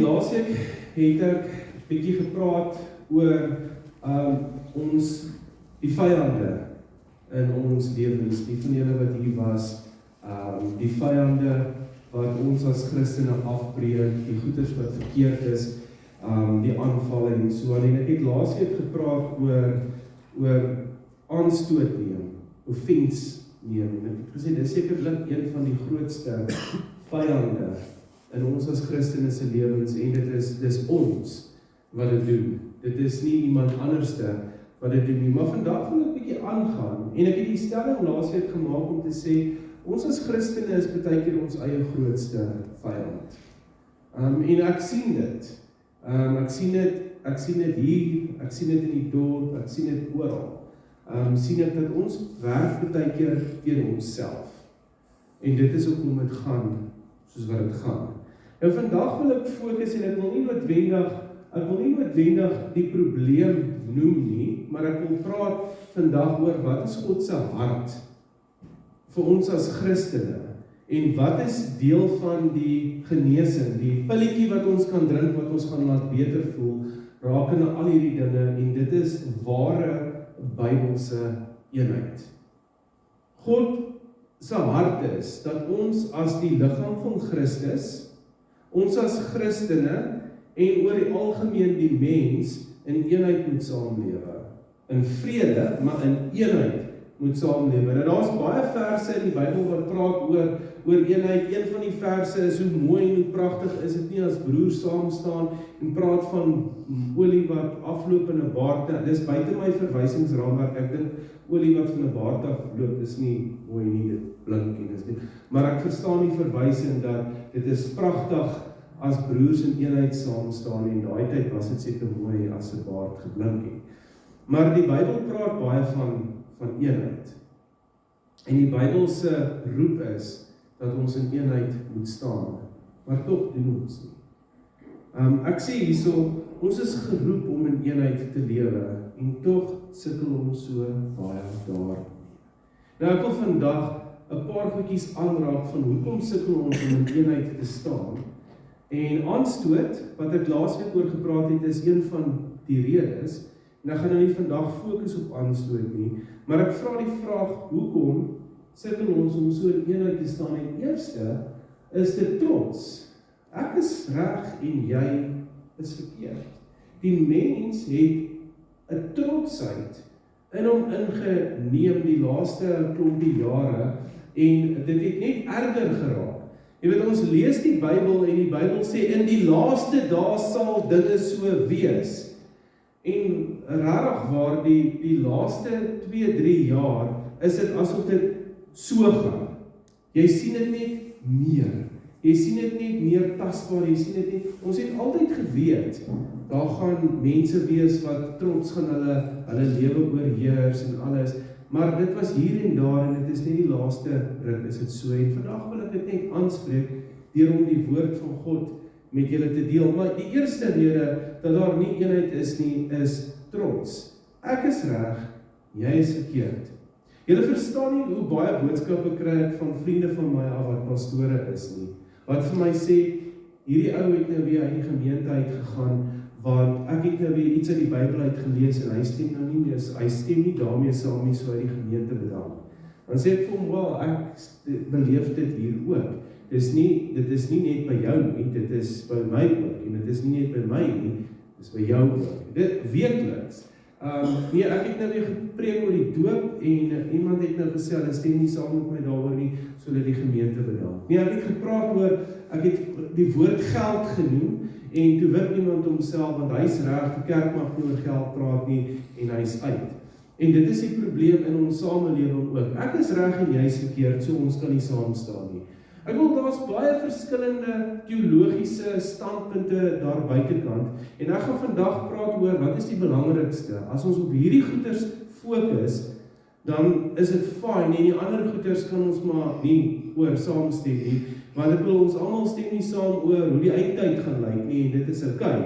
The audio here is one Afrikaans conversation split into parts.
laasweek het ek bietjie gepraat oor die vyande in ons lewens, die van julle wat hier was, die vyande wat ons as Christene afbreek, die goeders wat verkeerd is, die aanvalle en so aan. En ek het laasweek gepraat oor aanstoot neem, offense neem. En ek het gesê, dit is sekerlik een van die grootste vyande in ons as Christene se lewens, en dit is ons wat dit doen. Dit is nie iemand anderste wat dit doen nie. Maar vandag wil ek 'n bietjie aangaan, en ek het die stelling laasweek gemaak om te sê, ons as Christene is baie keer ons eie grootste vyand. En ek sien dit. Ek sien dit hier, ek sien dit in die dorp, ek sien dit oral. Sien ek dat ons werk baie keer teen onsself. En dit is hoekom dit gaan soos wat dit gaan. Nou vandag wil ek fokus, en ek wil nie noodwendig die probleem noem nie, maar ek wil praat vandag oor wat is God se hart vir ons as Christene, en wat is deel van die genesing, die pilletjie wat ons kan drink, wat ons gaan laat beter voel, rakende al hierdie dinge, en dit is ware Bybelse eenheid. God se hart is dat ons as die liggaam van Christus, ons as Christene, en oor die algemeen die mens, in eenheid moet saamlewe. In vrede, maar in eenheid moet saamlewe. Nou daar's baie verse in die Bybel wat praat oor eenheid. Een van die verse is hoe mooi en hoe pragtig is dit nie as broers saam staan en praat van olie wat afloop in 'n baard. Dis buite my verwysingsraamwerk. Ek dink olie wat van 'n baard afloop is nie mooi nie, dit blink en is nie. Maar ek verstaan die verwysing dat dit is pragtig as broers in eenheid saam staan, en daai tyd was dit seker mooi as 'n baard geblink het. Maar die Bybel praat baie van eenheid. En die Bybel se roep is dat ons in eenheid moet staan, maar tog doen ons nie. Ek sê hierso, ons is geroep om in eenheid te lewe, en tog sukkel ons so baie daar. Nou ek wil vandag 'n paar goedjies aanraak van hoekom sukkel ons om in eenheid te staan. En aanstoot, wat ek laasweek oor gepraat het, is een van die redes, en ek gaan nou nie vandag fokus op aanstoot nie, maar ek vra die vraag, hoekom sukkel ons om so in eenheid te staan? En eerste, is dit trots. Ek is reg en jy is verkeerd. Die mens het 'n trotsheid in hom ingeneem die laaste klompie jare, en dit het net erger geraak. Jy weet, ons lees die Bybel, en die Bybel sê, in die laaste dae sal dinge so wees. En regtig waar, die laaste 2-3 jaar, is dit asof dit so gaan. Jy sien dit net meer. Jy sien dit net meer tasbaar, jy sien dit net, ons het altyd geweet, daar gaan mense wees wat trots gaan hulle lewe oorheers en alles, maar dit was hier en daar, en dit is net die laaste ruk, is dit so, en vandag wil ek dit net aanspreek, deur om die woord van God met julle te deel. Maar die eerste rede, dat daar nie eenheid is nie, is trots. Ek is reg, jy is verkeerd. Julle verstaan nie hoe baie boodskappe kry ek van vriende van my af wat pastore is nie, wat vir my sê, hierdie ou het nou weer uit die gemeente uitgegaan, want ek het nou weer iets uit die Bybel uit gelees, en hy stem nou nie meer, hy stem nie daarmee saam nie, so uit die gemeente bedank. Dan sê ek vir hom, wel, ek beleef dit hier ook. Dit is nie net by jou nie, dit is by my ook, en dit is nie net by my nie, dit is by jou ook. Dit weekliks. Nee, ek het nou weer gepreek oor die doop, en iemand het nou gesê, hulle stem nie saam met my daaroor nie, so hulle die gemeente bedank. Nee, ek het gepraat oor, ek het die woord geld genoem, en toe wip iemand homself, want hy is reg, die kerk mag nie oor geld praat nie, en hy is uit. En dit is die probleem in ons samelewing ook. Ek is reg en jy is verkeerd, so ons kan nie saam staan nie. Ek wil, daar was baie verskillende teologiese standpunte daar buitekant, en ek gaan vandag praat oor, wat is die belangrikste? As ons op hierdie goeders fokus, dan is dit fyn, en die ander goeders kan ons maar nie oor saamstem nie, want ek wil ons almal stem nie saam oor hoe die eindtyd gaan lyk nie, en dit is okay,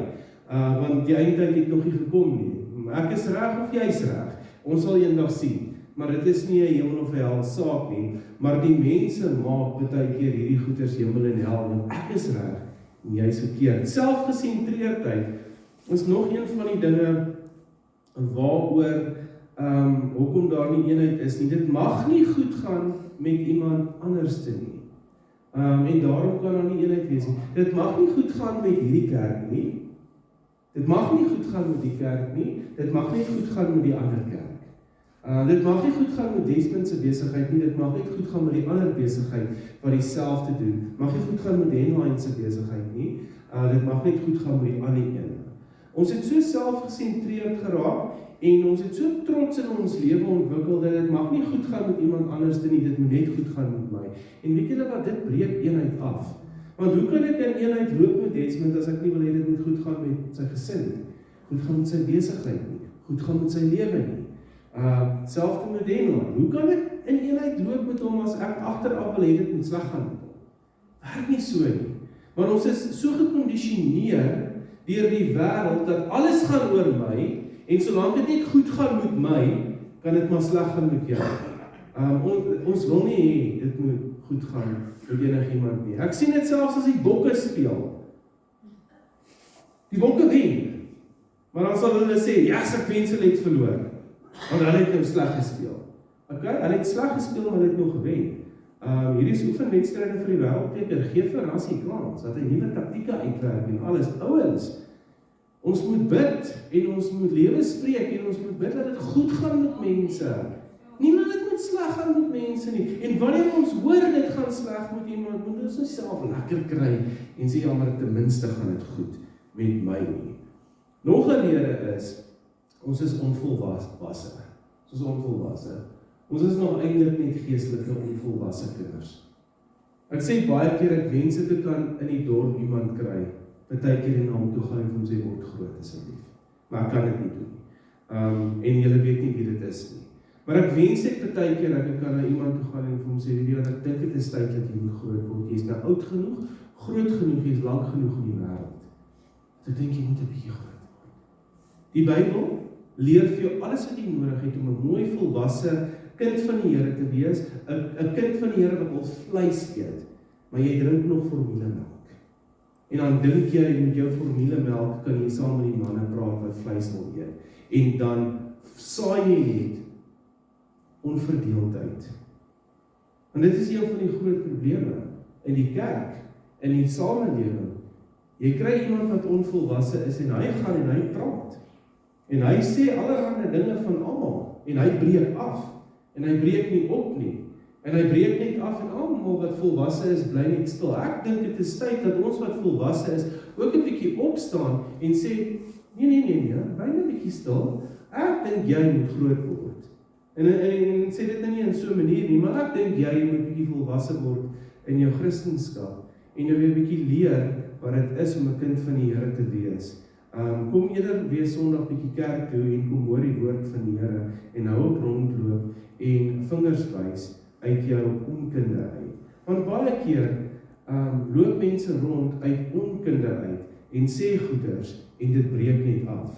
want die eindtyd het nog nie gekom nie. Ek is reg of jy is reg, ons sal eendag sien, maar dit is nie 'n hemel of 'n hel saak nie, maar die mense maak baie keer hierdie goeders hemel en hel, want ek is reg, en jy is verkeerd. Selfgesentreerdheid is nog een van die dinge waaroor hoekom daar nie eenheid is nie. Dit mag nie goed gaan met iemand anderste nie. En daarom kan daar nie eenheid wees nie. Dit mag nie goed gaan met hierdie kerk nie. Dit mag nie goed gaan met die kerk nie. Dit mag nie goed gaan met die ander kerk. Dit mag nie goed gaan met Desmond se besigheid nie. Dit mag nie goed gaan met die ander besigheid wat dieselfde doen. Mag nie goed gaan met Henline se besigheid nie. Dit mag nie goed gaan met die ander een. Ons het so selfgesentreerd geraak en ons het so trots in ons lewe ontwikkel dat dit mag nie goed gaan met iemand anders nie, dit moet net goed gaan met my. En weet julle wat, dit breek eenheid af. Want hoe kan ek in eenheid loop met Desmond as ek nie wil hê dit moet goed gaan met sy gesin nie, goed gaan met sy besigheid nie, goed gaan met sy lewe nie. Selfde met Henline. Hoe kan ek in eenheid loop met hom as ek agteraf wil hê dit moet sleg gaan met hom? Werk nie so nie. Want ons is so gekondisioneer deur die wêreld dat alles gaan oor my en solank dit net goed gaan met my, kan dit maar sleg gaan met jou. Ons wil nie hê dit moet goed gaan met enigiemand nie. Ek sien dit selfs as die bokke speel. Die bokke wen. Maar dan sal hulle sê, ja, ek wens hulle het verloor. Want hulle het nou sleg gespeel. Okay, hulle het sleg gespeel, maar hulle het nog gewen. Hierdie is oefenwedstryde vir die wêreldbeker, gee vir Rassie kans, dat hy nuwe taktieke uitwerk en alles. Ouens, ons moet bid, en ons moet lewe spreek, en ons moet bid dat dit goed gaan met mense. Nie dat dit moet sleg gaan met mense nie. En wanneer ons hoor dit gaan sleg met iemand, moet ons self lekker kry, en sê, ja, maar ten minste gaan dit goed met my nie. Nog 'n rede is, ons is onvolwasse. Ons is onvolwasse. Ons is nog eintlik net geestelike onvolwasse kinders. Ek sê baie keer, ek wens ek kan in die dorp iemand kry, partykeer in hom toe gaan en vir hom sê, word groot asseblief. Maar ek kan dit nie doen. En julle weet nie wie dit is nie. Maar ek wens ek partykeer ek kan na iemand toe gaan en vir hom sê, weet jy wat, ek dink dit is tyd dat jy moet groot word. Jy is nou oud genoeg, groot genoeg, jy is lank genoeg in die wêreld. Ek dink jy moet 'n bietjie groot word. Die Bybel leer vir jou alles wat jy nodig het om 'n mooi volwasse kind van die Here te wees, 'n kind van die Here wat wil vleis eet, maar jy drink nog formulemelk. En dan dink jy met jou formulemelk kan jy saam met die manne praat wat vleis wil eet. En dan saai jy net onverdeeldheid. En dit is een van die groot probleme in die kerk, in die samelewing. Jy kry iemand wat onvolwasse is en hy gaan en hy praat. En hy sê allerlei dinge van almal en hy breek af. En hy breek nie op nie. En hy breek net af en almal wat volwasse is, bly net stil. Ek dink dit is tyd dat ons wat volwasse is, ook 'n bietjie opstaan en sê, nee, bly net 'n bietjie stil. Ek dink jy moet groot word. En sê dit nie in so 'n manier nie, maar ek dink jy moet bietjie volwasse word in jou Christendom. En nou weer bietjie leer wat dit is om 'n kind van die Here te wees. Kom eerder weer Sondag bietjie kerk toe en kom hoor die woord van die Here en hou op rondloop en vingers wys uit jou onkunde uit. Want baie keer loop mense rond uit onkunde uit en sê goeders en dit breek net af.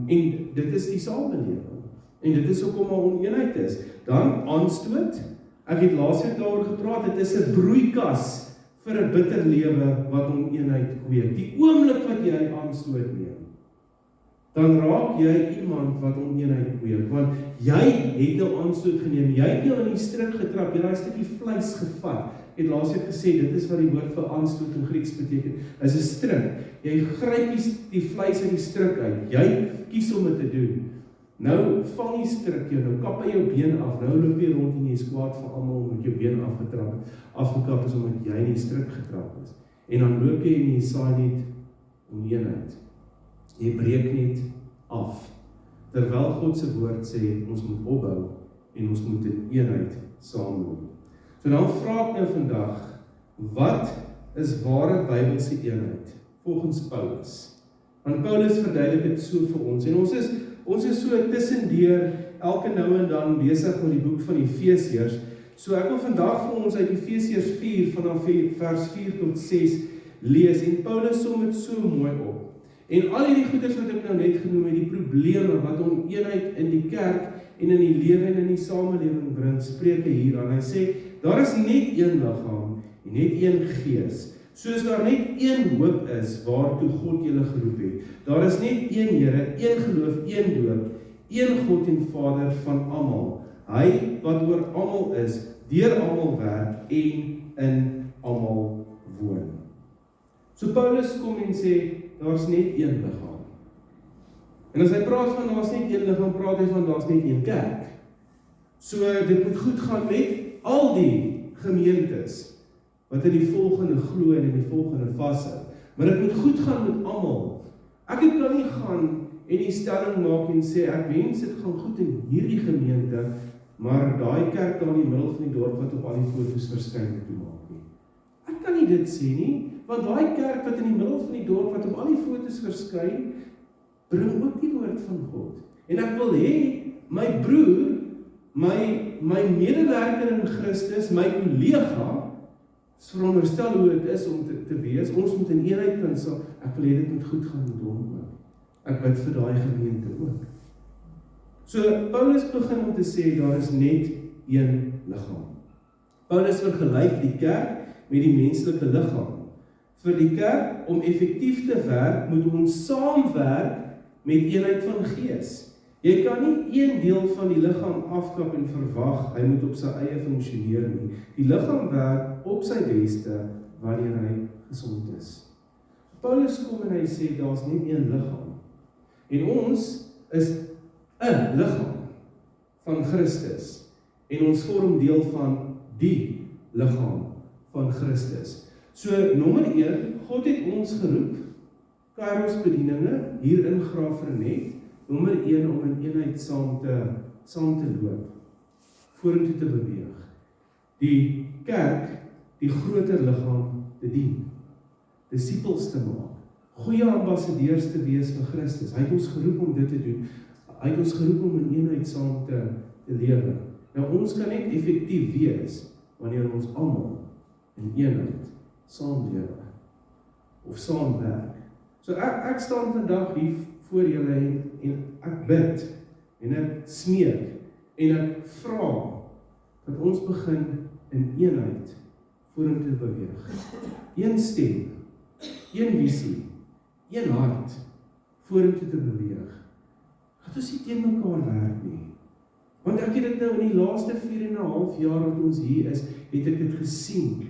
En dit is die samelewing. En dit is hoekom maar oneenheid is. Dan aanstoot. Ek het laasweek daaroor gepraat, dit is 'n broeikas vir 'n bitter lewe wat oneenheid kweek. Die oomblik wat jy aanstoot neem, dan raak jy iemand wat oneenheid kweek, want jy het nou aanstoot geneem, jy het nou in die strik getrap, jy het daai stukkie vleis gevat. Ek het laasweek gesê, dit is wat die woord vir aanstoot in Grieks beteken, is 'n strik. Jy gryp die vleis uit die strik uit, jy kies om dit te doen. Nou vang die strik jou, nou kap hy jou been af, nou loop jy rond en jy is kwaad vir almal omdat jou been afgekap is omdat jy in die strik getrap is. En dan loop jy en jy saai net oneenheid. Jy breek net af. Terwyl God se woord sê, ons moet opbou en ons moet in eenheid saamloop. So dan vra ek nou vandag, wat is ware Bybelse eenheid? Volgens Paulus. Want Paulus verduidelik dit so vir ons. En ons is so tussendeur elke nou en dan besig met die boek van Efesiërs. So ek wil vandag vir ons uit Efesiërs 4 vanaf vers 4 tot 6 lees. En Paulus som dit so mooi op. En al hierdie goeders wat ek nou net genoem het, die probleme wat oneenheid in die kerk en in die lewe en in die samelewing bring, spreek hy hier aan. Hy sê, daar is net een liggaam en net een gees, Soos daar net een hoop is waartoe God julle geroep het. Daar is net een Here, een geloof, een doop, een God en Vader van almal. Hy wat oor almal is, deur almal werk en in almal woon. So Paulus kom en sê, daar's net een liggaam. En as hy praat van daar's net een liggaam, praat hy van daar's net een kerk. So dit moet goed gaan met al die gemeentes wat in die volgende glo en in die volgende vashou. Maar dit moet goed gaan met almal. Ek kan nie gaan en die stelling maak en sê, ek wens dit gaan goed in hierdie gemeente, maar daai kerk daar in die middel van die dorp wat op al die foto's verskyn toe maak nie. Ek kan nie dit sê nie, want daai kerk wat in die middel van die dorp wat op al die foto's verskyn, bring ook die woord van God. En ek wil hê, my broer, my medewerker in Christus, my kollega, veronderstel hoe dit is om te wees, ons moet in eenheid kan sal, ek wil hê dit moet goed gaan met hom ook. Ek bid vir daai gemeente ook. So, Paulus begin om te sê, daar is net een liggaam. Paulus vergelyk die kerk met die menslike liggaam. Vir die kerk, om effektief te werk, moet ons saamwerk met eenheid van gees. Jy kan nie een deel van die liggaam afkap en verwag, hy moet op sy eie funksioneer nie. Die liggaam werk op sy beste, wanneer hy gesond is. Paulus kom en hy sê, daar's net een liggaam. En ons is 'n liggaam van Christus. En ons vorm deel van die liggaam van Christus. So, nommer 1, God het ons geroep, Kairos bedieninge, hier in Graaf-Reinet, nommer 1, om in eenheid saam te loop, vorentoe te beweeg. Die kerk, die groter liggaam te dien, disippels te maak, goeie ambassadeurs te wees vir Christus. Hy het ons geroep om dit te doen. Hy het ons geroep om in eenheid saam te lewe. Nou ons kan net effektief wees, wanneer ons almal in eenheid saamlewe, of saamwerk. So ek staan vandag hier voor julle en ek bid, en ek smeek, en ek vra, dat ons begin in eenheid vorentoe beweeg. Een stem, een visie, een hart vorentoe te beweeg. Dat ons nie teen mekaar werk nie. Want ek het dit nou in die laaste 4,5 jaar wat ons hier is, het ek dit gesien.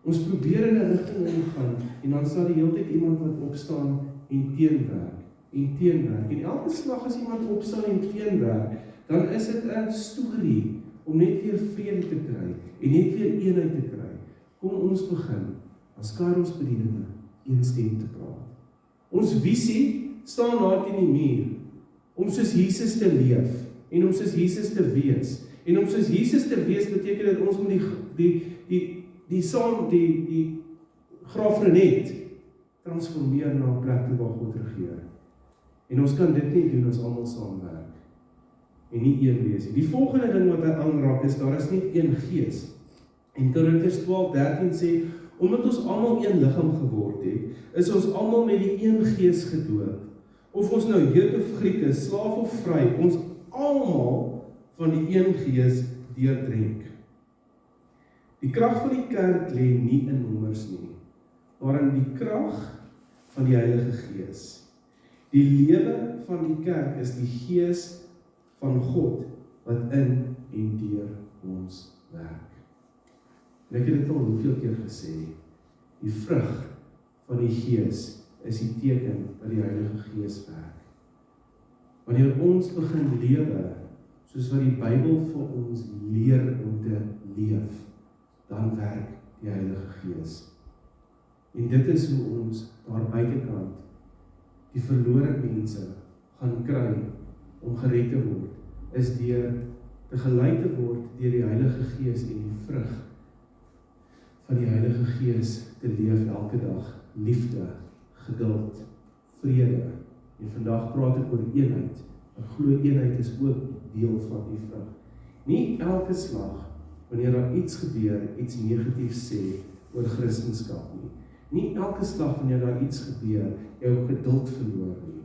Ons probeer in 'n rigting ingaan, en dan sal die hele tyd iemand wat opstaan en teenwerk, en elke slag as iemand opstaan en teenwerk, dan is dit 'n storie, om net weer vrede te kry, en net weer eenheid te kry. Kom ons begin, as Kairos bedieninge, een stem te praat. Ons visie staan daar teen die muur, om soos Jesus te leef, en om soos Jesus te wees. En om soos Jesus te wees, beteken dat ons moet die Graaf-Reinet transformeer na 'n plek waar God regeer. En ons kan dit nie doen as almal saamwerk, en nie een wees nie. Die volgende ding wat hy aanraak is, daar is net een gees. En Korintiërs 12:13 sê, omdat ons almal een liggaam geword het, is ons almal met die een gees gedoop. Of ons nou Jood of Griek is, slaaf of vry, ons almal van die een gees deurdrink. Die krag van die kerk lê nie in nommers nie, maar in die krag van die Heilige Gees. Die lewe van die kerk is die gees van God, wat in en deur ons werk. En ek het dit al hoeveel keer gesê, die vrug van die gees is die teken dat die Heilige Gees werk. Wanneer ons begin lewe, soos wat die Bybel vir ons leer om te leef, dan werk die Heilige Gees. En dit is hoe ons daar buitekant die verlore mense gaan kry om gered te word, is deur te gelei te word deur die Heilige Gees en die vrug van die Heilige Gees te leef elke dag. Liefde, geduld, vrede. En vandag praat ek oor eenheid. Ek glo eenheid is ook deel van die vrug. Nie elke slag, wanneer daar iets gebeur, iets negatiefs sê oor Christendom nie. Nie elke slag wanneer daar iets gebeur, jou geduld verloor nie.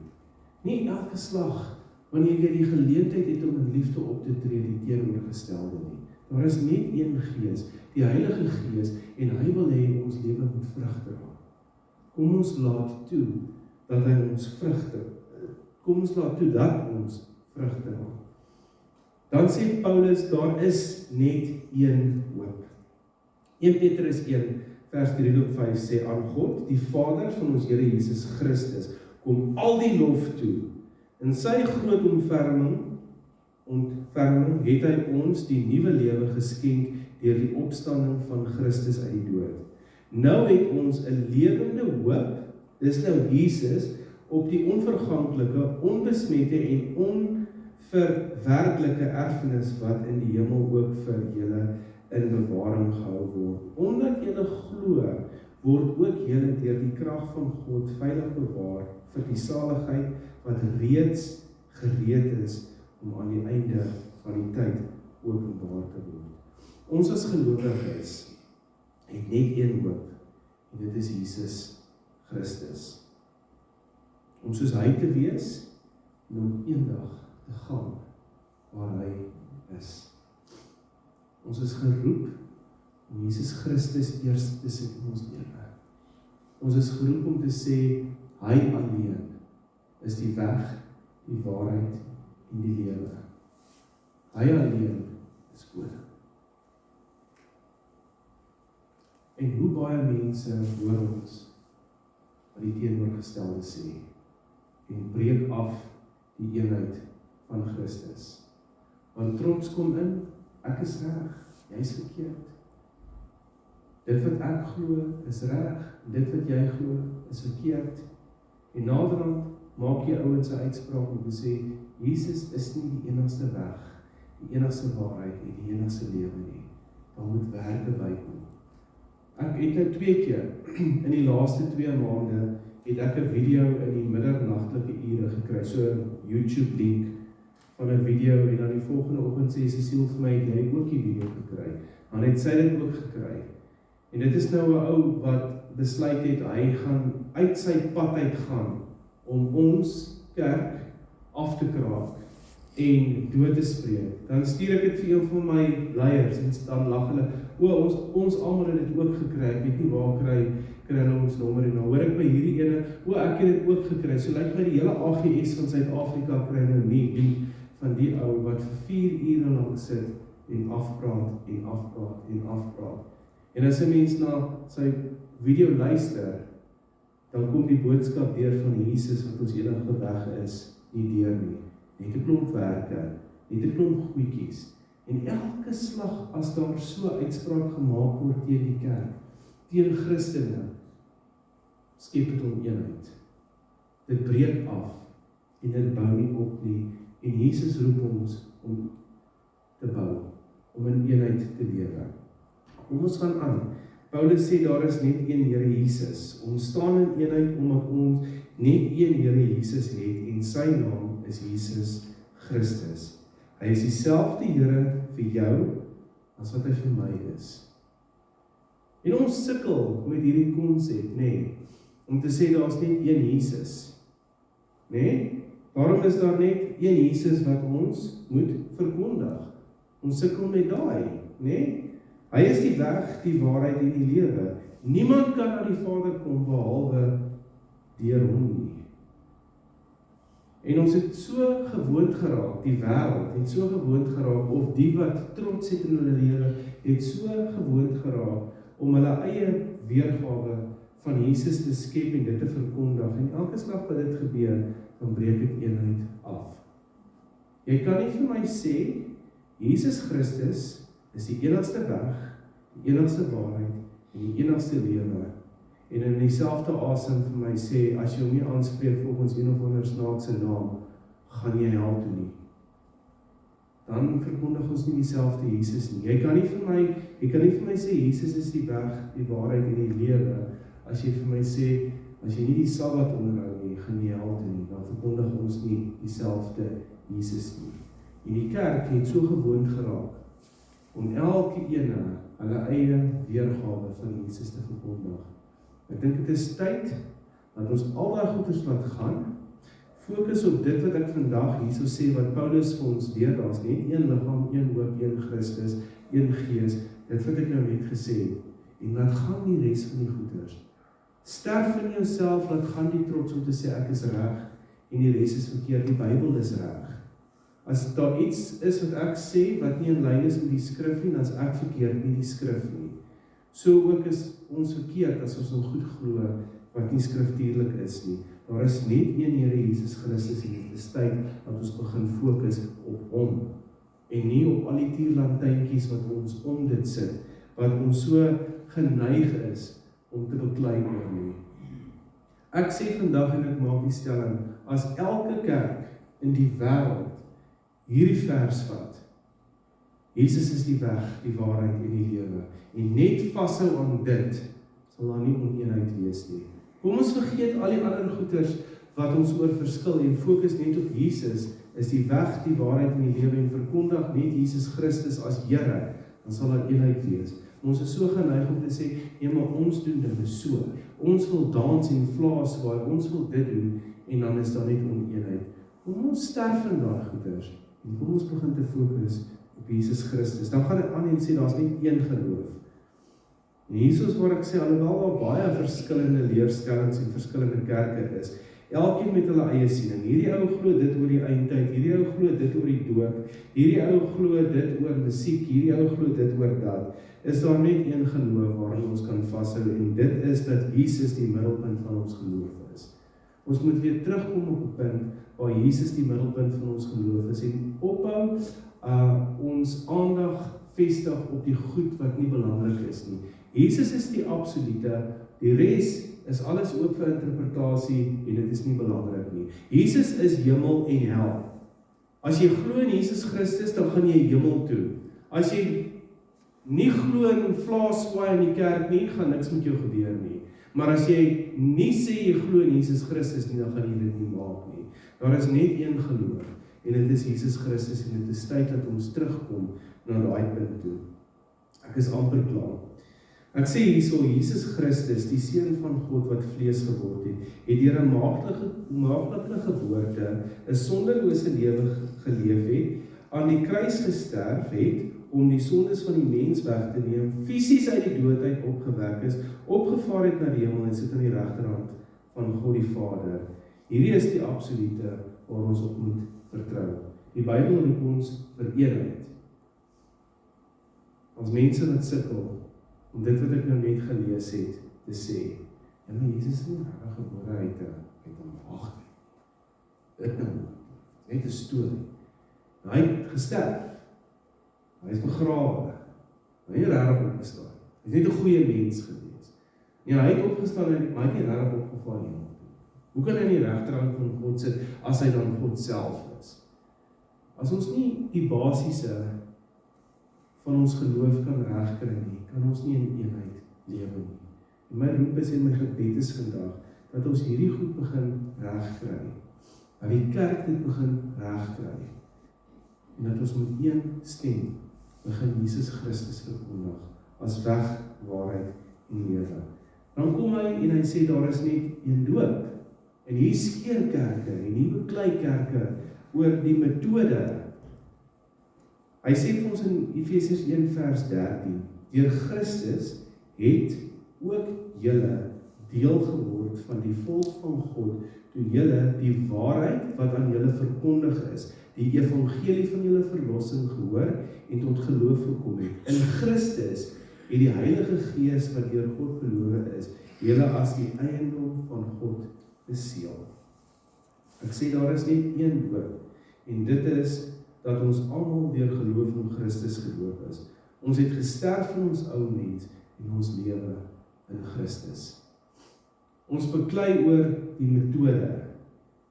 Nie elke slag wanneer jy die geleentheid het om in liefde op te tree, die teenoorgestelde nie. Daar is net een Gees, die Heilige Gees, en hy wil hê ons lewe moet vrug dra. Kom ons laat toe dat hy ons kom ons laat toe dat ons vrug dra. Dan sê Paulus, daar is net een hoop. 1 Petrus 1 vers 3-5 sê, aan God, die Vader van ons Here Jesus Christus, kom al die lof toe. In sy groot ontferming het hy ons die nuwe lewe geskenk deur die opstanding van Christus uit die dood. Nou het ons 'n lewende hoop, dis nou Jesus, op die onverganklike, onbesmette en onverwerklike erfenis wat in die hemel ook vir julle in bewaring gehou word. Omdat julle glo, word ook julle deur die krag van God veilig bewaar vir die saligheid wat reeds gereed is om aan die einde van die tyd openbaar te word. Ons as gelowiges het net een hoop, en dit is Jesus Christus. Om soos hy te wees, en om eendag te gaan waar hy is. Ons is geroep om Jesus Christus eers te sit in ons lewe. Ons is geroep om te sê, hy alleen is die weg, die waarheid en die lewe. Hy alleen is koning. En hoe baie mense hoor ons wat die teenoorgestelde sê en breek af die eenheid van Christus. Want trots kom in, ek is reg, jy is verkeerd. Dit wat ek glo is reg, dit wat jy glo is verkeerd. En naderhand maak jy ouens 'n uitspraak om te sê, Jesus is nie die enigste weg, die enigste waarheid en die enigste lewe nie. Daar moet werke bykom. Ek het nou 2 keer, in die laaste 2 maande, het ek 'n video in die middernagtelike ure gekry, so 'n YouTube link van 'n video, en dan die volgende oggend sê Cecile vir my, het jy ook die video gekry? Dan het sy dit ook gekry. En dit is nou 'n ou wat besluit het, hy gaan uit sy pad uitgaan, om ons kerk af te kraak en dood te spreek. Dan stuur ek dit vir een van my leiers, en dan lag hulle, ons almal het dit ook gekry, ek weet nie waar kry hulle ons nommer, en dan hoor ek by hierdie ene, ek het dit ook gekry, so lyk my die hele AGS van Suid-Afrika kry nou nie, die van die ou wat vir 4 ure lang sit, en afpraat, en afpraat, en afpraat. En as 'n mens na sy video luister, dan kom die boodskap deur van Jesus wat ons enige weg is, nie deur nie. Net 'n klomp werke, net 'n klomp goedjies. En elke slag as daar so uitspraak gemaak word teen die kerk, teen Christene, skep dit oneenheid. Dit breek af en dit bou nie op nie. En Jesus roep ons om te bou, om in eenheid te lewe. Kom ons gaan aan. Paulus sê daar is net een Here Jesus. Ons staan in eenheid omdat ons net een Here Jesus het en sy naam is Jesus Christus. Hy is dieselfde Here vir jou as wat hy vir my is. En ons sukkel met hierdie konsep, om te sê daar's net een Jesus. Daarom is daar net een Jesus wat ons moet verkondig. Ons sukkel met daai, Hy is die weg, die waarheid en die lewe. Niemand kan na die Vader kom behalwe deur hom nie. En ons het so gewoond geraak, die wêreld het so gewoond geraak, of die wat trots het in hulle lewe, het so gewoond geraak om hulle eie weergawe van Jesus te skep en dit te verkondig. En elke slag wat dit gebeur, dan breek dit eenheid af. Jy kan nie vir my sê, Jesus Christus is die enigste weg, die enigste waarheid en die enigste lewe. En in dieselfde asem vir my sê, as jy hom nie aanspreek volgens een of ander snaakse naam, gaan jy hel toe nie. Dan verkondig ons nie dieselfde Jesus nie. Jy kan nie vir my sê, Jesus is die weg, die waarheid en die lewe, as jy vir my sê, as jy nie die Sabbat onderhou nie, gaan jy hel toe nie. Dan verkondig ons nie dieselfde Jesus nie. En die kerk het so gewoond geraak om elke ene hulle eie weergawe van Jesus te verkondig. Ek dink dit is tyd dat ons al daai goeders laat gaan, fokus op dit wat ek vandag hierso sê, wat Paulus vir ons leer, daar is net een liggaam, een hoop, een Christus, een Gees, dit wat ek nou net gesê het, en laat gaan die res van die goeders. Sterf in jouself, laat gaan die trots om te sê ek is reg, en die res is verkeerd, die Bybel is reg. As daar iets is wat ek sê, wat nie in lyn is met die skrif nie, dan is ek verkeerd nie die skrif nie. So ook is ons verkeerd, as ons nog goed glo, wat nie skriftuurlik is nie. Daar is net een Here Jesus Christus, en dit is tyd dat ons begin fokus op hom, en nie op al die tierlantynkies wat ons om dit sit, wat ons so geneig is om te beklei oor nie. Ek sê vandag, en ek maak die stelling, as elke kerk in die wêreld hierdie vers vat, Jesus is die weg, die waarheid en die lewe, en net vashou aan dit, sal daar nie oneenheid wees nie. Kom ons vergeet al die ander goeters wat ons oor verskil en fokus net op Jesus, is die weg, die waarheid en die lewe, en verkondig net Jesus Christus as Here, dan sal daar eenheid wees. Ons is so geneig om te sê, nee, maar ons doen dinge so. Ons wil dans en vlaas waar, ons wil dit doen, en dan is daar net oneenheid. Kom ons sterf in daai goeters, en kom ons begin te fokus op Jesus Christus. Dan gaan ek aan en sê, daar is net een geloof. En hier is waar ek sê, alhoewel daar baie verskillende leerstellings en verskillende kerke is, elkeen met hulle eie siening. Hierdie ou glo dit oor die eindtyd, hierdie ou glo dit oor die doop, hierdie ou glo dit oor musiek, hierdie ou glo dit oor dat. Is daar net een geloof waarin ons kan vashou, en dit is dat Jesus die middelpunt van ons geloof is. Ons moet weer terugkom op 'n punt waar Jesus die middelpunt van ons geloof is, en ophou ons aandag vestig op die goed wat nie belangrik is nie. Jesus is die absolute, die res is alles oop vir interpretasie, en dit is nie belangrik nie. Jesus is hemel en hel. As jy glo in Jesus Christus, dan gaan jy hemel toe. As jy nie glo in vlaaswaai in die kerk nie, gaan niks met jou gebeur nie. Maar as jy nie sê jy glo in Jesus Christus nie, dan gaan jy dit nie maak nie. Daar is net een geloof, en dit is Jesus Christus, en dit is tyd dat ons terugkom na daai punt toe. Ek is amper klaar. Ek sê hierso, Jesus Christus, die Seun van God wat vlees geword het deur 'n maaglike geboorte 'n sondelose lewe geleef het, aan die kruis gesterf het, om die sondes van die mens weg te neem, fisies uit die dood uit opgewek is, opgevaar het na die hemel en sit aan die regterhand van God die Vader. Hierdie is die absolute waar ons op moet vertrou. Die Bybel roep ons vir eenheid. As mense wat sukkel om dit wat ek nou net gelees het, te sê, ja, maar Jesus is nie regtig gebore uit 'n wag nie. Dit nou, net 'n storie. Hy het gesterf. Hy is begrawe. Hy het nie regtig opgestaan. Hy is net 'n goeie mens gewees. Ja, hy het opgestaan en hy het nie regtig opgevaar nie. Hoe kan hy in die regterhand van God sit as hy dan God self is? As ons nie die basiese van ons geloof kan regkry nie, kan ons nie in eenheid lewe nie. En my roep is en my gebed is vandag, dat ons hierdie goed begin regkry, dat die kerk dit begin regkry, en dat ons met een stem begin Jesus Christus verkondig, as weg, waarheid en lewe. Dan kom hy en hy sê, daar is net een doop, en hier skeer kerke, en hier beklei kerke, oor die metode. Hy sê vir ons in Efesiërs 1 vers 13, deur Christus het ook julle deel geword van die volk van God, toe julle die waarheid wat aan julle verkondig is, die evangelie van julle verlossing gehoor en tot geloof gekom het. In Christus het die Heilige Gees wat deur God beloof is, julle as die eiendom van God beseël. Ek sê daar is net een hoop, en dit is dat ons almal deur geloof in Christus gedoop is. Ons het gesterf in ons ou mens en ons lewe in Christus. Ons beklei oor die metode.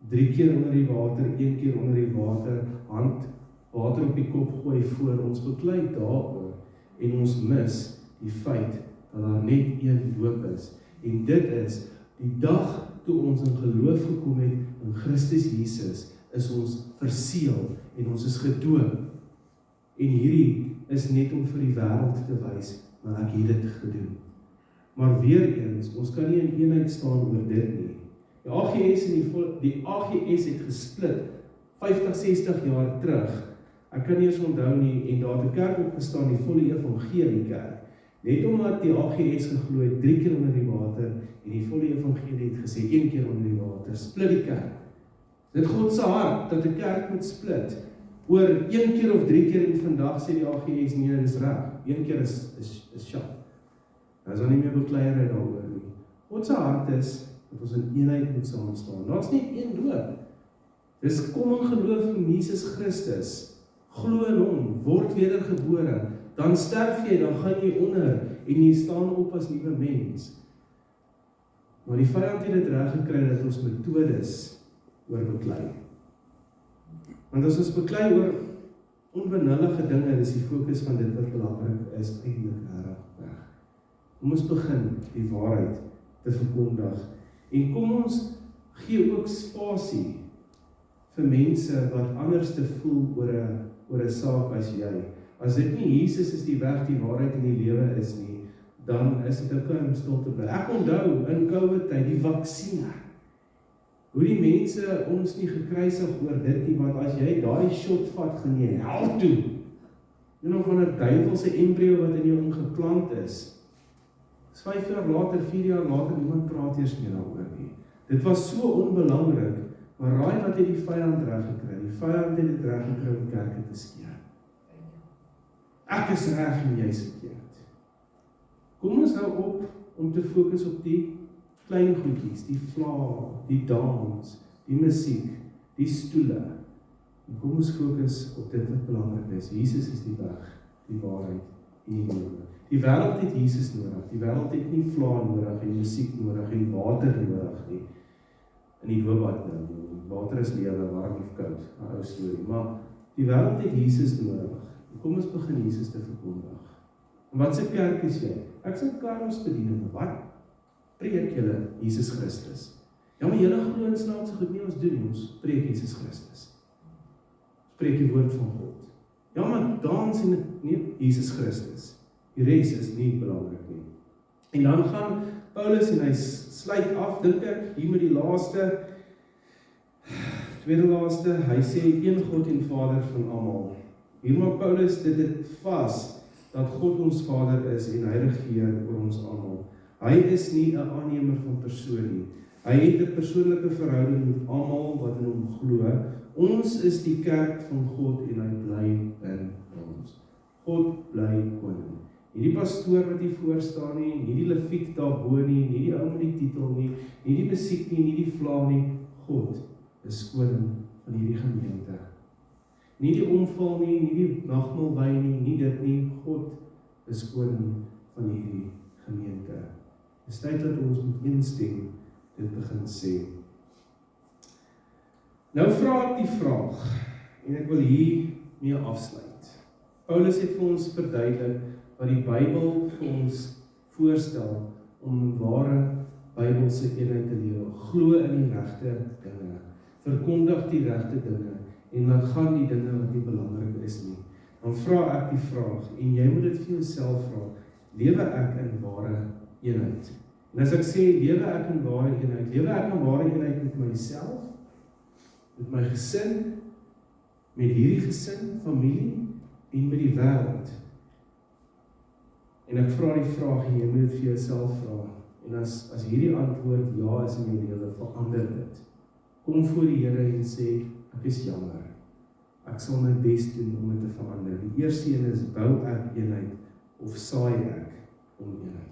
3 keer onder die water, 1 keer onder die water, hand water op die kop gooi voor. Ons beklei daaroor en ons mis die feit dat daar net een doop is. En dit is die dag toe ons in geloof gekom het in Christus Jesus, is ons verseël en ons is gedoop. En hierdie is net om vir die wêreld te wys, maar ek het dit gedoen. Maar weer eens, ons kan nie in eenheid staan oor dit nie. Die AGS het gesplit 50, 60 jaar terug. Ek kan nie eens onthou nie, en daar het 'n kerk opgestaan, die volle evangelie kerk. Net omdat die AGS geglo het 3 keer onder die water, en die volle evangelie het gesê 1 keer onder die water, split die kerk. Dit God se hart, dat die kerk moet split, oor 1 keer of 3 keer, en vandag sê die AGS, nee, dis reg, 1 keer is sjap. Daar is dan nie meer bekleierery daaroor nie. God se hart is, dat ons in eenheid moet saam staan. Daar's nie een doop. Dis kom in geloof in Jesus Christus, glo in hom, word wedergebore, dan sterf jy, dan gaan jy onder, en jy staan op as nuwe mens. Maar die vyand het dit reg gekry, dat ons metodes oorbeklei. Want as ons beklei oor onbenullige dinge, is die fokus van dit wat belangrik is, eintlik reg weg. Kom ons begin die waarheid te verkondig, en kom ons gee ook spasie vir mense wat anders te voel oor 'n saak as jy. As dit nie Jesus is die weg, die waarheid en die lewe is nie, dan is dit ook om stil te bly. Ek onthou in COVID-tyd die vaksine. Hoe die mense ons nie gekruisig oor dit nie, want as jy daai shot vat, gaan jy hel toe. Jy nog van 'n duiwelse embrio wat in jou ingeplant is. 5 jaar later, 4 jaar later, niemand praat eers meer daaroor nie. Dit was so onbelangrik, maar raai wat het die vyand reg gekry? Die vyand het dit reg gekry om kerke te skeer. Ek is reg en jy is verkeerd. Kom ons hou op om te fokus op die klein goedjies, die vla, die dans, die musiek, die stoele. En kom ons fokus op dit wat belangrik is. Jesus is die weg, die waarheid en die lewe. Die wêreld het Jesus nodig. Die wêreld het nie vla nodig en musiek nodig en water nodig nie. In die doopbad nou, water is lewe, warm of koud, 'n ou storie. Maar die wêreld het Jesus nodig. Kom ons begin Jesus te verkondig. En wat se kerk is jy? Ek sê Karmos bediening. Wat preek julle? Jesus Christus. Ja, maar julle glo in snaakse goed nie, ons doen nie, ons preek Jesus Christus. Ons preek die woord van God. Ja, maar dans en nee, Jesus Christus. Die res is nie belangrik nie. En dan gaan Paulus en hy sluit af, dink ek, hier met die tweede laaste, hy sê een God en Vader van almal. Hier maak Paulus dit vas, dat God ons Vader is en hy regeer oor ons almal. Hy is nie 'n aannemer van persoon nie. Hy het 'n persoonlike verhouding met almal wat in hom glo. Ons is die kerk van God en hy bly in ons. God bly koning. Nie die pastoor wat hier voor staan nie die leviet daarbo nie die ou met die titel nie die musiek nie die vla nie. God is koning van hierdie gemeente. Nie die omval nie die nagmaalwyn nie dit nie. God is koning van hierdie gemeente. Dis tyd dat ons met een stem dit begin sê. Nou vra ek die vraag, en ek wil hier mee afsluit. Paulus het vir ons verduidelik wat die Bybel vir ons voorstel om ware Bybelse eenheid te lewe. Glo in die regte dinge, verkondig die regte dinge, en dan gaan die dinge wat nie belangrik is nie. Dan vra ek die vraag, en jy moet dit vir jouself vra, lewe ek in ware eenheid? En as ek sê, lewe ek in ware eenheid, lewe ek in ware eenheid met myself, met my gesin, met hierdie gesin, familie, en met die wêreld. En ek vra die vraag, en jy moet dit vir jouself vra, en as hierdie antwoord ja is in jou lewe, verander dit. Kom voor die Here en sê, ek is jammer, ek sal my bes doen om dit te verander. Die eerste een is, bou ek eenheid, of saai ek om eenheid?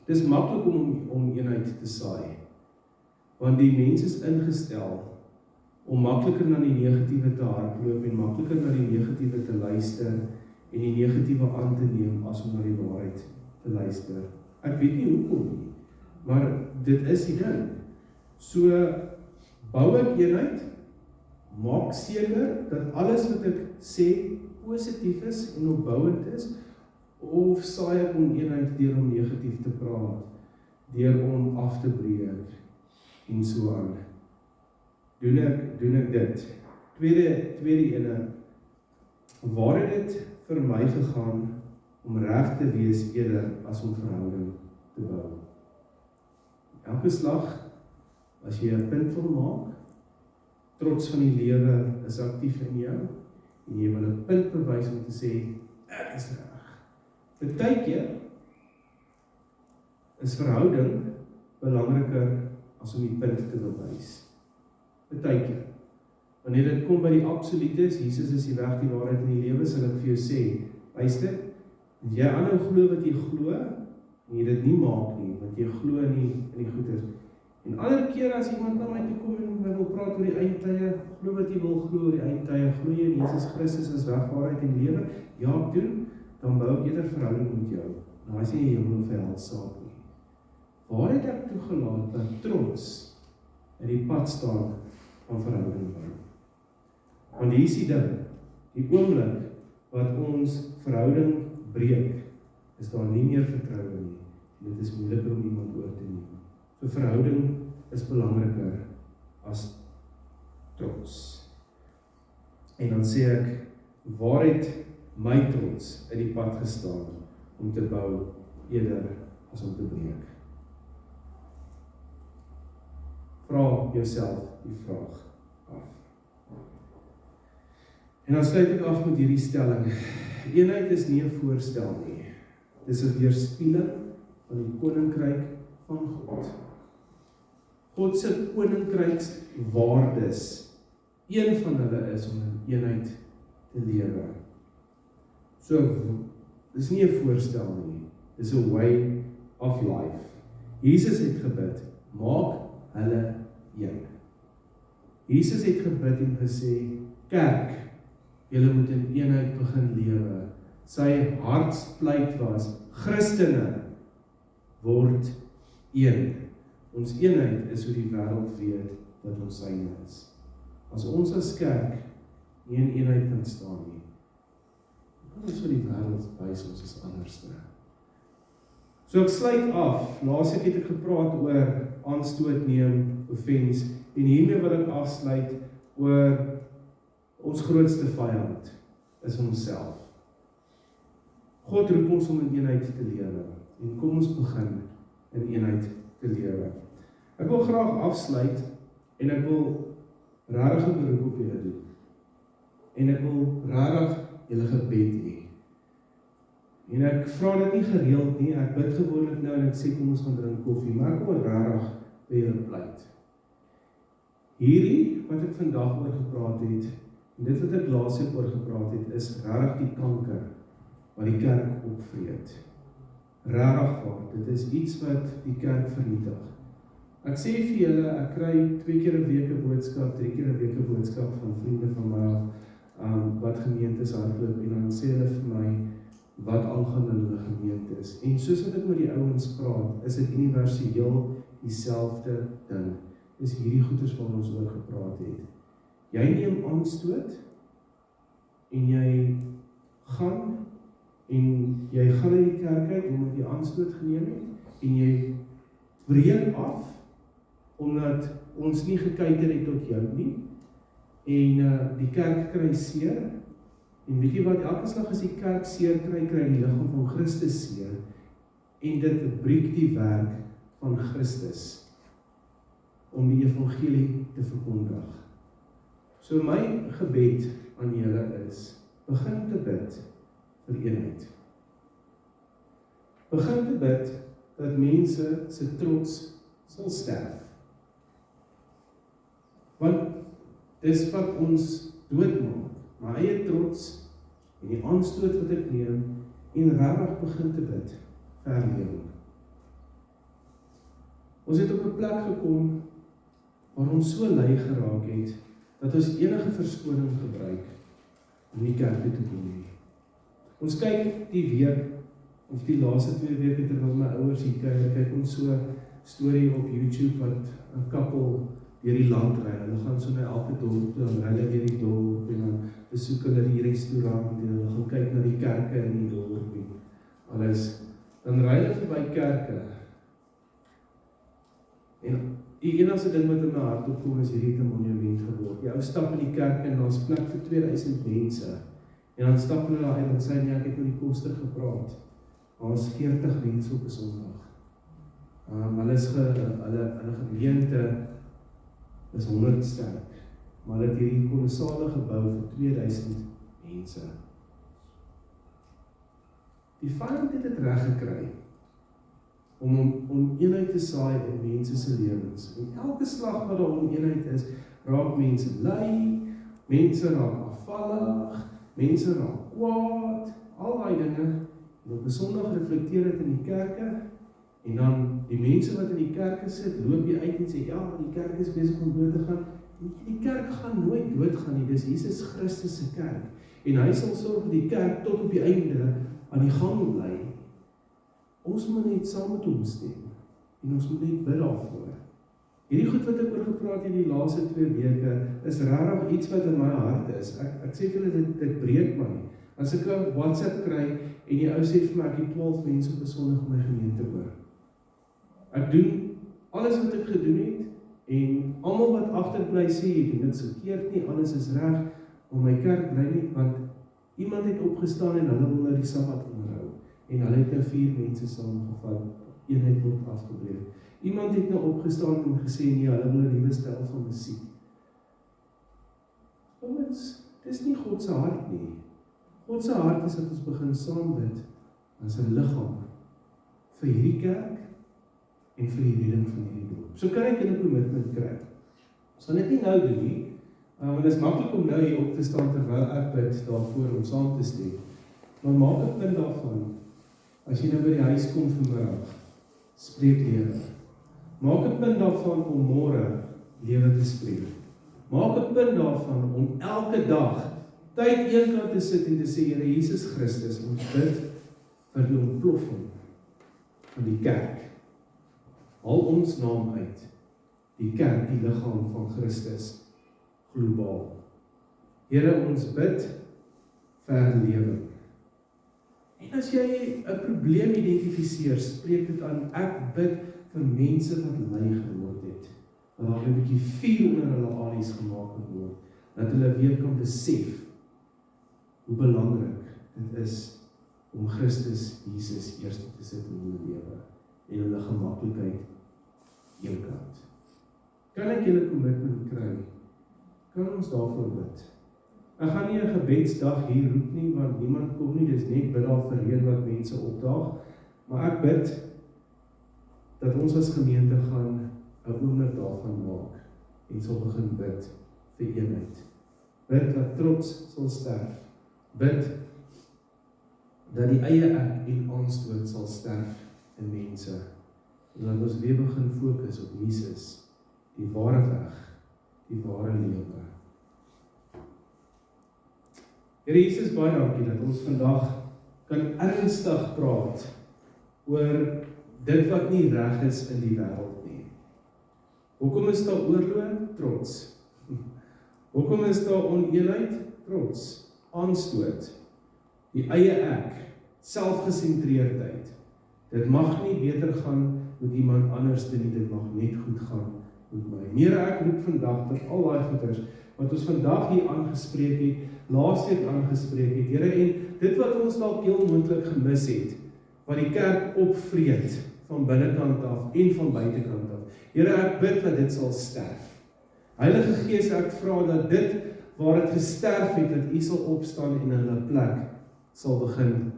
Dit is maklik om eenheid te saai, want die mens is ingestel om makliker na die negatiewe te hardloop en makliker na die negatiewe te luister en die negatiewe aan te neem as om na die waarheid te luister. Ek weet nie hoekom nie, maar dit is die ding. So, bou ek eenheid, maak seker dat alles wat ek sê positief is en opbouend is, of saai ek oneenheid deur om negatief te praat, deur om af te breek en so aan. Doen ek dit. Tweede ene, waar het dit vir my gegaan om reg te wees eerder as om verhouding te bou? Elke slag, as jy 'n punt wil maak, trots van die lewe is aktief in jou, en jy wil 'n punt bewys om te sê, ek is reg. Partykeer is verhouding belangriker as om die punt te bewys. Partykeer. Wanneer dit kom by die absolutes, Jesus is die weg, die waarheid en die lewe, sal ek vir jou sê, luister, as jy aanhou glo wat jy glo, en jy dit nie maak nie, want jy glo nie in die goeders. En ander keer as iemand na my toe kom en my wil praat oor die eindtye, glo wat jy wil glo oor die eindtye, glo jy in Jesus Christus as weg, waarheid en lewe, ja, doen, dan bou ek eerder verhouding met jou. Nou is nie hemel of hel saak nie. Waar het ek toegelaat dat trots in die pad staan van verhouding bou? Want hier is die ding, die oomblik wat ons verhouding breek, is daar nie meer vertroue nie. En dit is moeiliker om iemand oor te neem. So verhouding is belangriker as trots. En dan sê ek, waar het my trots in die pad gestaan om te bou eerder as om te breek? Vra jouself die vraag af. En dan sluit ek af met hierdie stelling. Eenheid is nie 'n voorstel nie. Dis 'n weerspieëling van die koninkryk van God. God se koninkrykswaardes, een van hulle is om in eenheid te lewe. So, dis nie 'n voorstel nie. Dis 'n way of life. Jesus het gebid, maak hulle een. Jesus het gebid en gesê, kerk, julle moet in eenheid begin lewe. Sy hartspleit was, Christene word een. Ons eenheid is hoe die wêreld weet dat ons syne is. As ons as kerk nie in eenheid kan staan nie, dan is vir die wêreld wys ons is anderste. So ek sluit af. Laasweek het ek gepraat oor aanstoot neem, offense, en hiermee wil ek afsluit oor ons grootste vyand is onsself. God roep ons om in eenheid te lewe, en kom ons begin in eenheid te lewe. Ek wil graag afsluit, en ek wil regtig 'n beroep op julle doen. En ek wil regtig julle gebed hê. En ek vra dit nie gereeld nie, ek bid gewoonlik nou en ek sê kom ons gaan drink koffie, maar ek wil regtig by julle pleit. Hierdie wat ek vandag oor gepraat het, en dit wat ek laasweek oor gepraat het, is regtig die kanker wat die kerk opvreet. Regtig waar, dit is iets wat die kerk vernietig. Ek sê vir julle, ek kry 2 keer 'n week 'n boodskap, 3 keer 'n week 'n boodskap van vriende van my af, wat gemeentes hardloop, en dan sê hulle vir my, wat aangaan in hulle gemeentes. En soos wat ek met die ouens praat, is dit universeel dieselfde ding. Dis hierdie goeders wat ons oor gepraat het. Jy neem aanstoot, en jy gaan in die kerk uit, omdat jy aanstoot geneem het, en jy breek af, omdat ons nie gekyker het tot jou nie, en die kerk kry seer, en weet jy wat, elke slag as die kerk seer kry, kry die liggaam van Christus seer, en dit breek die werk van Christus, om die evangelie te verkondig. So my gebed aan julle is, begin te bid vir eenheid. Begin te bid, dat mense se trots sal sterf. Want dis wat ons doodmaak, my eie trots, en die aanstoot wat ek neem, en regtig begin te bid, verlewing. Ons het op 'n plek gekom, waar ons so lui geraak het, dat ons enige verskoning gebruik, om nie kerk toe te kom nie. Ons kyk die week, of die laaste 2 weke, terwyl my ouers hier kyk ons so 'n storie op YouTube, wat 'n koppel deur die land ry, hulle gaan so na elke dorp, dan ry hulle deur die dorp, en dan besoek hulle die restaurant, en hulle gaan kyk na die kerke in die dorp, en alles, dan ry hulle verby kerke, en die enigste ding wat in my hart opkom is hierdie 'n monument geword. Jy stap in die kerk en daar's plek vir 2000 mense. En dan stap hulle daar en sê nee, ek het met die koster gepraat. Daar's 40 mense op 'n Sondag. Hulle gemeente is 100 sterk, maar hulle het hierdie kolossale gebou vir 2000 mense. Die vyand het dit reg gekry om eenheid te saai in mense se lewens. En elke slag wat daar oneenheid is, raak mense lui, mense raak afvallig, mense raak kwaad, al daai dinge. En op 'n Sondag reflekteer dit in die kerke, en dan die mense wat in die kerke sit, loop jy uit en sê, ja, die kerk is besig om dood te gaan. Die kerk gaan nooit doodgaan nie, dis Jesus Christus se kerk. En hy sal sorg dat die kerk tot op die einde aan die gang bly. Ons moet net saam met hom stem, en ons moet net bid daarvoor. Hierdie goed wat ek oor gepraat het die laaste 2 weke, is regtig iets wat in my hart is. Ek sê vir julle, dit breek my. As ek 'n WhatsApp kry, en die ou sê vir my, ek het 12 mense op 'n Sondag in my gemeente hoor. Ek doen alles wat ek gedoen het, en almal wat agterbly sê, ek doen dit verkeerd nie, alles is reg, maar my kerk bly nie, want iemand het opgestaan en hulle wil nou die Sabbat onderhou, en hulle het nou 4 mense saamgevat, eenheid word afgebreek. Iemand het nou opgestaan en gesê, nee, hulle wil 'n nuwe styl van musiek. Dis nie God se hart nie. God se hart is dat ons begin saam bid as 'n liggaam vir hierdie kerk en vir die redding van hierdie dorp. So kan ek 'n kommitment kry. Ons gaan dit nie nou doen nie, want dit is maklik om nou hier op te staan terwyl ek bid daarvoor om saam te stem. Maar maak 'n punt daarvan, as jy nou by die huis kom vanmiddag, spreek lewe. Maak 'n punt daarvan om môre lewe te spreek. Maak 'n punt daarvan om elke dag tyd eenkant te sit en te sê, Here Jesus Christus, ons bid vir die ontploffing van die kerk. Haal ons naam uit, die kerk, die liggaam van Christus, globaal. Here, ons bid vir lewe. En as jy 'n probleem identifiseer, spreek dit aan, ek bid vir mense wat lui geword het, dat daar 'n bietjie vuur onder hulle alies gemaak word, dat hulle weer kan besef hoe belangrik dit is om Christus Jesus eerste te sit in hulle lewe en hulle gemaklikheid eenkant. Kan ek julle kommitment kry? Kan ons daarvoor bid? Ek gaan nie 'n gebedsdag hier roep nie, want niemand kom nie, dis net bid daar vir wat mense opdaag, maar ek bid dat ons as gemeente gaan 'n oomblik daarvan maak en sal begin bid vir eenheid. Bid dat trots sal sterf. Bid dat die eie ek en aanstoot sal sterf in mense. En dat ons weer begin fokus op Jesus, die ware weg, die ware lewe. Here Jesus, baie dankie dat ons vandag kan ernstig praat oor dit wat nie reg is in die wêreld nie. Hoekom is daar oorlog? Trots. Hoekom is daar oneenheid? Trots. Aanstoot, die eie ek, selfgesentreerdheid. Dit mag nie beter gaan met iemand anders nie, dit mag net goed gaan met my. Here, ek roep vandag dat al daai goeders wat ons vandag hier aangespreek het, laasweek aangespreek het, Here, en dit wat ons dalk heel moontlik gemis het, wat die kerk opvreet van binnekant af en van buitekant af. Here, ek bid dat dit sal sterf. Heilige Gees, ek vra dat dit waar het gesterf het, dat U sal opstaan en in hulle plek sal begin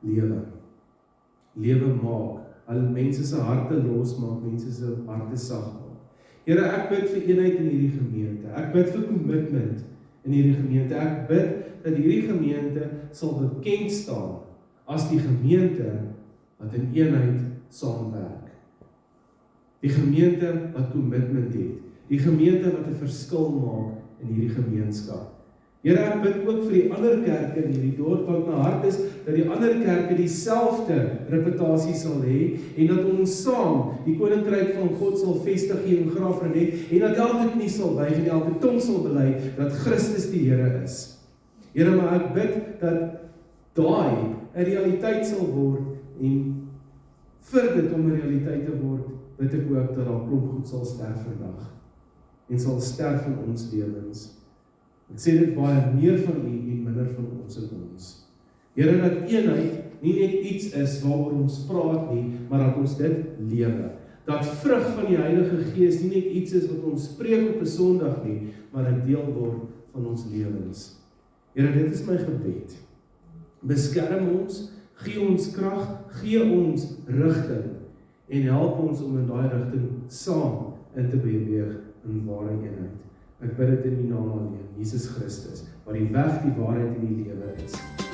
lewe. Lewe maak, hulle mense se harte losmaak, mense se harte sag maak. Here, ek bid vir eenheid in hierdie gemeente. Ek bid vir kommitment in hierdie gemeente. Ek bid dat hierdie gemeente sal bekend staan as die gemeente wat in eenheid saamwerk. Die gemeente wat kommitment het. Die gemeente wat 'n verskil maak in hierdie gemeenskap. Here, ek bid ook vir die ander kerke in hierdie dorp, want my hart is dat die ander kerke dieselfde reputasie sal hê, en dat ons saam die koninkryk van God sal vestig hier in Graafrenet, en dat elke knie sal buig en elke tong sal bely dat Christus die Here is. Here, maar ek bid dat daai 'n realiteit sal word, en vir dit om 'n realiteit te word, bid ek ook dat daar klomp goed sal sterf vandag, en sal sterf in ons lewens. Ek sê dit baie meer van U en minder van ons en ons. Here, dat eenheid nie net iets is waaroor ons praat nie, maar dat ons dit lewe. Dat vrug van die Heilige Gees nie net iets is wat ons spreek op 'n Sondag nie, maar 'n deel word van ons lewens. Here, dit is my gebed. Beskerm ons, gee ons krag, gee ons rigting en help ons om in daai rigting saam in te beweeg in ware eenheid. Ek bid dit in die naam van Jesus Christus, wat die weg, die waarheid en die lewe is.